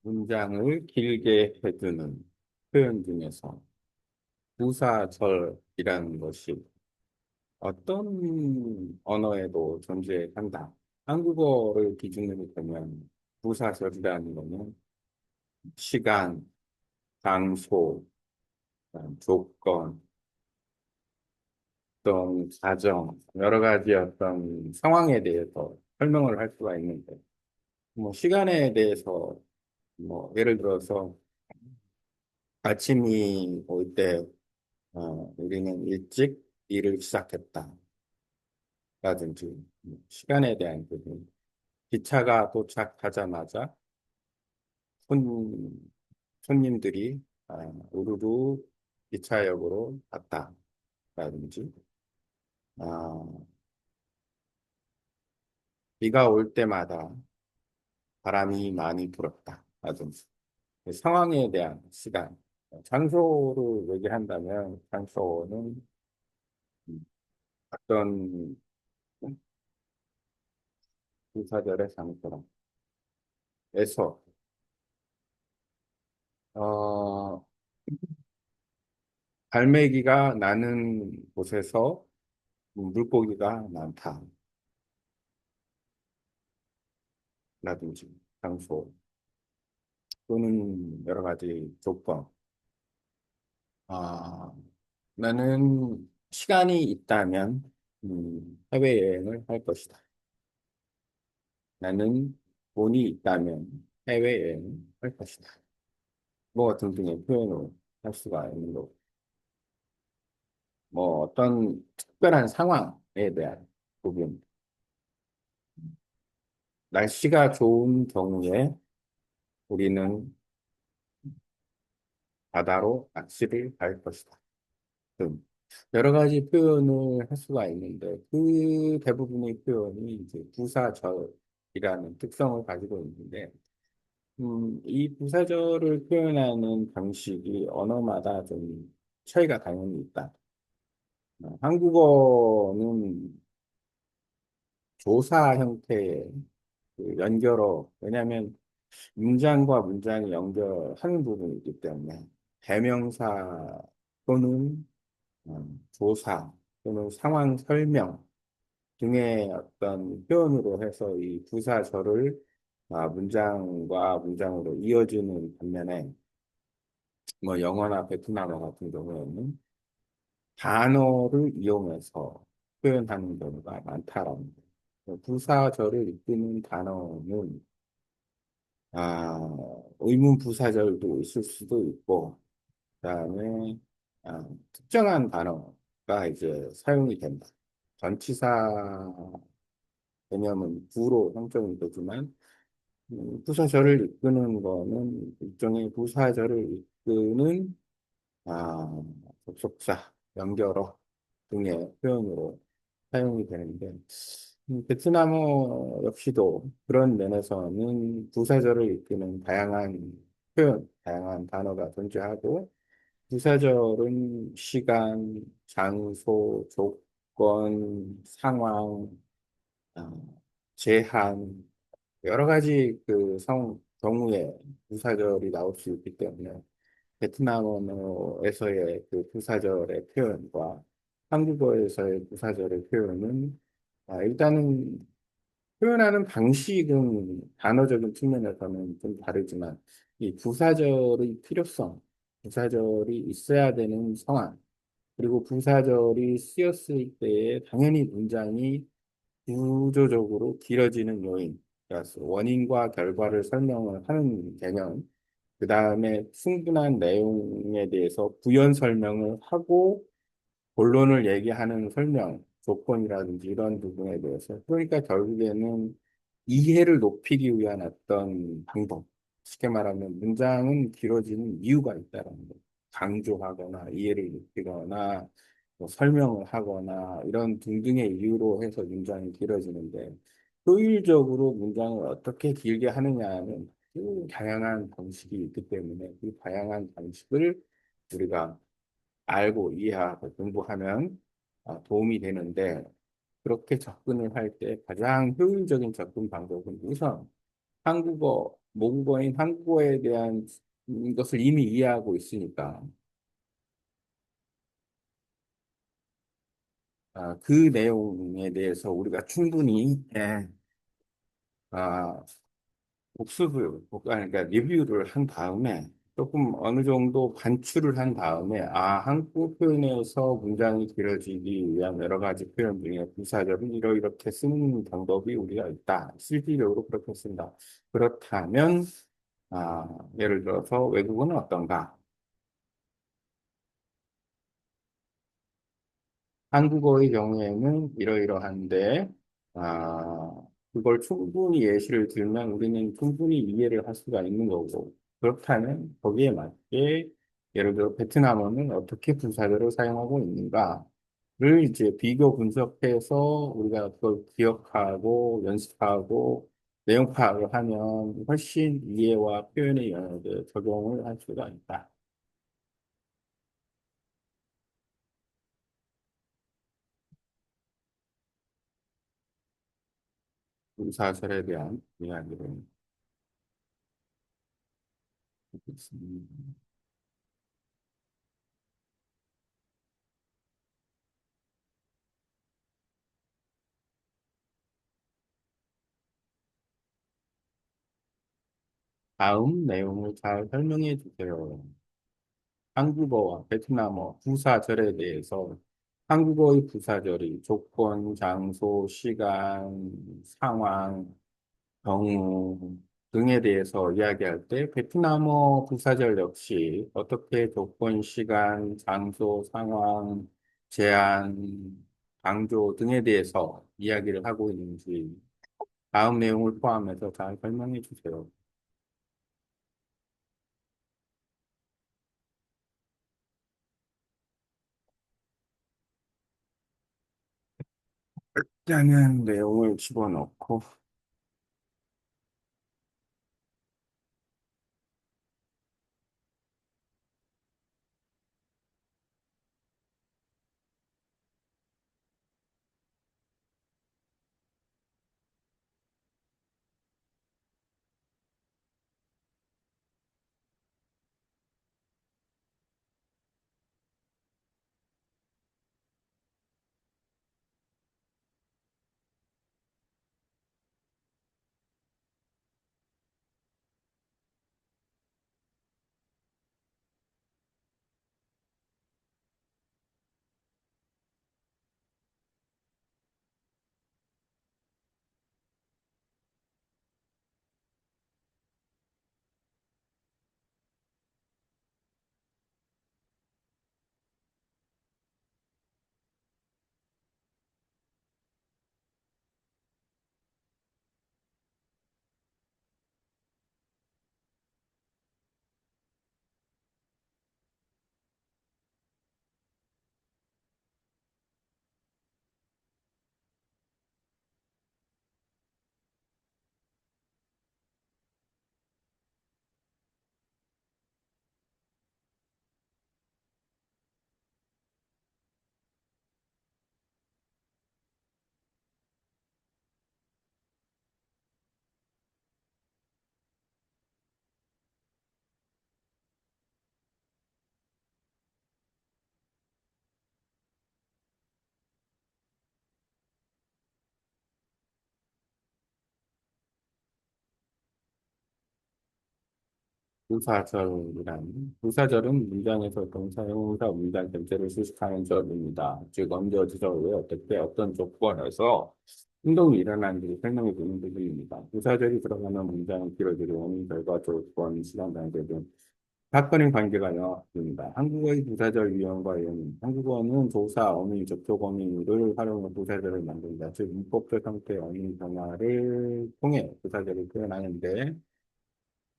문장을 길게 해주는 표현 중에서 부사절이라는 것이 어떤 언어에도 존재한다. 한국어를 기준으로 보면 부사절이라는 것은 시간, 장소, 조건, 어떤 가정, 여러 가지 어떤 상황에 대해서 설명을 할 수가 있는데, 뭐 시간에 대해서 뭐 예를 들어서 아침이 올 때 우리는 일찍 일을 시작했다. 라든지 시간에 대한 부분. 기차가 도착하자마자 손, 손님들이 우르르 기차역으로 갔다. 라든지 비가 올 때마다 바람이 많이 불었다. 라든지 상황에 대한 시간. 장소를 얘기한다면 장소는 어떤 부사절의 장소에서 어, 갈매기가 나는 곳에서 물고기가 많다라든지 장소 또는 여러 가지 조건. 아, 나는 시간이 있다면 해외여행을 할 것이다. 나는 돈이 있다면 해외여행을 할 것이다. 뭐 등등의 표현을 할 수가 있는 거고. 뭐 어떤 특별한 상황에 대한 부분. 날씨가 좋은 경우에 우리는 바다로 낚시를 갈 것이다. 등 여러 가지 표현을 할 수가 있는데 그 대부분의 표현이 이제 부사절이라는 특성을 가지고 있는데 이 부사절을 표현하는 방식이 언어마다 좀 차이가 당연히 있다. 한국어는 조사 형태의 그 연결어, 왜냐하면 문장과 문장이 연결하는 부분이 있기 때문에 대명사 또는 조사 또는 상황 설명 등의 어떤 표현으로 해서 이 부사절을 문장과 문장으로 이어주는 반면에 뭐 영어나 베트남어 같은 경우에는 단어를 이용해서 표현하는 경우가 많다라는 거예요. 부사절을 이끄는 단어는 의문 부사절도 있을 수도 있고 그다음에 특정한 단어가 이제 사용이 된다. 전치사 개념은 부로 형성이 되지만 부사절을 이끄는 거는 일종의 부사절을 이끄는 아, 접속사, 연결어 등의 표현으로 사용이 되는데 베트남어 역시도 그런 면에서는 부사절을 이끄는 다양한 표현, 다양한 단어가 존재하고 부사절은 시간, 장소, 조건, 상황, 어, 제한, 여러 가지 경우에 부사절이 나올 수 있기 때문에 베트남어에서의 그 부사절의 표현과 한국어에서의 부사절의 표현은 일단은 표현하는 방식은 단어적인 측면에서는 좀 다르지만 이 부사절의 필요성, 부사절이 있어야 되는 상황, 그리고 부사절이 쓰였을 때에 당연히 문장이 구조적으로 길어지는 요인, 그래서 원인과 결과를 설명을 하는 개념, 그 다음에 충분한 내용에 대해서 부연 설명을 하고 본론을 얘기하는 설명, 조건이라든지 이런 부분에 대해서. 그러니까 결국에는 이해를 높이기 위한 어떤 방법. 쉽게 말하면 문장은 길어지는 이유가 있다는 거. 강조하거나 이해를 높이거나 뭐 설명을 하거나 이런 등등의 이유로 해서 문장이 길어지는데 효율적으로 문장을 어떻게 길게 하느냐는 그 다양한 방식이 있기 때문에 그 다양한 방식을 우리가 알고 이해하고 공부하면 도움이 되는데 그렇게 접근을 할 때 가장 효율적인 접근 방법은 우선 한국어, 모국어인 한국어에 대한 것을 이미 이해하고 있으니까, 그 내용에 대해서 우리가 충분히, 아, 그러니까 리뷰를 한 다음에 조금 어느 정도 반출을 한 다음에, 한국 표현에서 문장이 길어지기 위한 여러 가지 표현 중에 부사절은 이렇게 쓰는 방법이 우리가 있다. 실질적으로 그렇게 쓴다. 그렇다면, 예를 들어서 외국어는 어떤가? 한국어의 경우에는 이러이러한데, 아, 그걸 충분히 예시를 들면 우리는 충분히 이해를 할 수가 있는 거고, 그렇다면 거기에 맞게, 예를 들어 베트남어는 어떻게 부사절을 사용하고 있는가를 이제 비교 분석해서 우리가 그걸 기억하고 연습하고 내용 파악을 하면 훨씬 이해와 표현의 영역에 적용을 할 수가 있다. 부사절에 대한 이야기를 하겠습니다. 다음 내용을 잘 설명해 주세요. 한국어와 베트남어 부사절에 대해서 한국어의 부사절이 조건, 장소, 시간, 상황, 경우 등에 대해서 이야기할 때 베트남어 부사절 역시 어떻게 조건, 시간, 장소, 상황, 제한, 강조 등에 대해서 이야기를 하고 있는지 다음 내용을 포함해서 잘 설명해 주세요. 일단은 내용을 집어넣고 부사절은 문장에서 동사, 형용사, 문장 전체를 수식하는 절입니다. 즉 언제 어디서 왜 어떻게 어떤 조건에서 행동이 일어나는지 설명해 주는 부분입니다. 부사절이 들어가는 문장은 길어지고 원인, 결과, 조건, 시간, 단계 등 사건의 관계가 명확합니다. 한국어의 부사절 유형과 예문. 한국어는 조사, 어미, 접속 어미를 활용해 부사절을 만든다. 즉 문법적 형태의 어미 변화를 통해 부사절을 표현하는데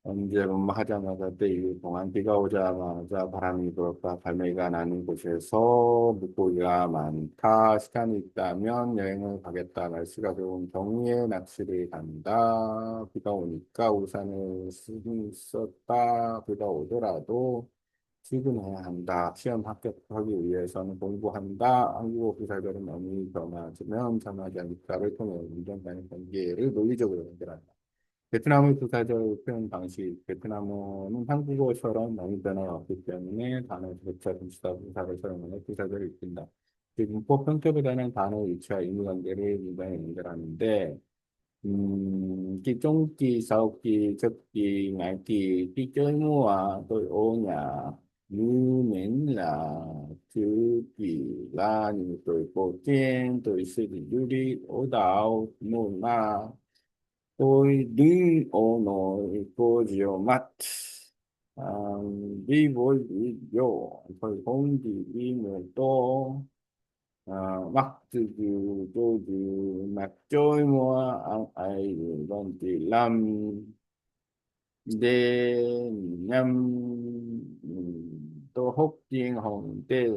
언제 하자마자 때 이후 동안 비가 오자마자 바람이 불었다. 갈매기가 나는 곳에서 물고기가 많다. 시간이 있다면 여행을 가겠다. 날씨가 좋은 경우에 낚시를 간다. 비가 오니까 우산을 썼다. 비가 오더라도 출근해야 한다. 시험 합격하기 위해서는 공부한다. 한국어 부사절은 어미 변화지면 전하지 않을까를 통해 운전과의 관계를 논리적으로 연결한다. 베트남의 부사절 표현 방식, 베트남어는 한국어처럼 많이 변화가 없기 때문에 단어 조차 분수다 부사를 사용하여 부사절을 익힌다. 즉, 문법 형태보다는 단어 위치와 의미관계를 민감히 연결하는데, cái trong kỳ sau kỳ trước kỳ ngày kỳ đi chơi mua tôi ô nhà như miễn là thứ kỳ là những tôi cổ tiên tôi sẽ đi du đi ở đảo mùa mà tôi đứng ở nội cô rượu mắt à, đi với đi vô tôi không đi người to mặc dù tôi mặc trôi mua ăn ai còn chỉ làm để nhằm tôi hốt tiền hồng để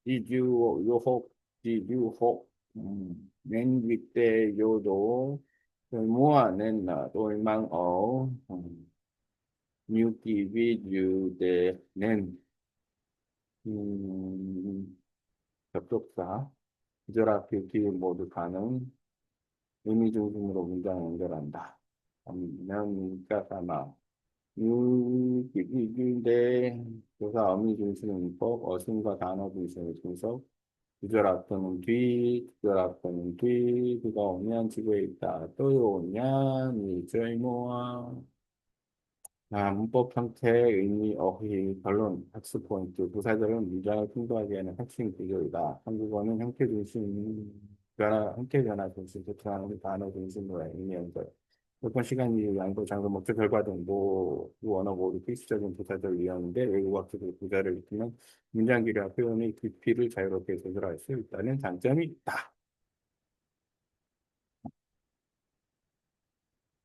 đi du học đi du học nên việc để vô đó tôi mua nên là tôi mang ở nhiều kỳ ví để nên 접속사 구조라 필기 모두 가능 의미 중심으로 문장 연결한다. 명가 사마 유기인데 조사 어미 중심 문법 어순과 단어 중심의 분석 구조라 또는 구조라 또는 그가 오면 지구에 있다. 또 오면 이제 모아 문법 형태, 의미, 어휘, 결론, 학습 포인트, 부사절은 문장을 풍부하게 하는 핵심 구조이다. 한국어는 형태 중심, 형태 변화 중심, 조차하는 단어 중심으로 의미 연결. 몇번 시간 이후 양도, 장소, 목적, 결과 등 원어 모두 필수적인 부사절 유형인데 외국어학적으로 부사를 익히면 문장 길이와 표현의 깊이를 자유롭게 조절할 수 있다는 장점이 있다.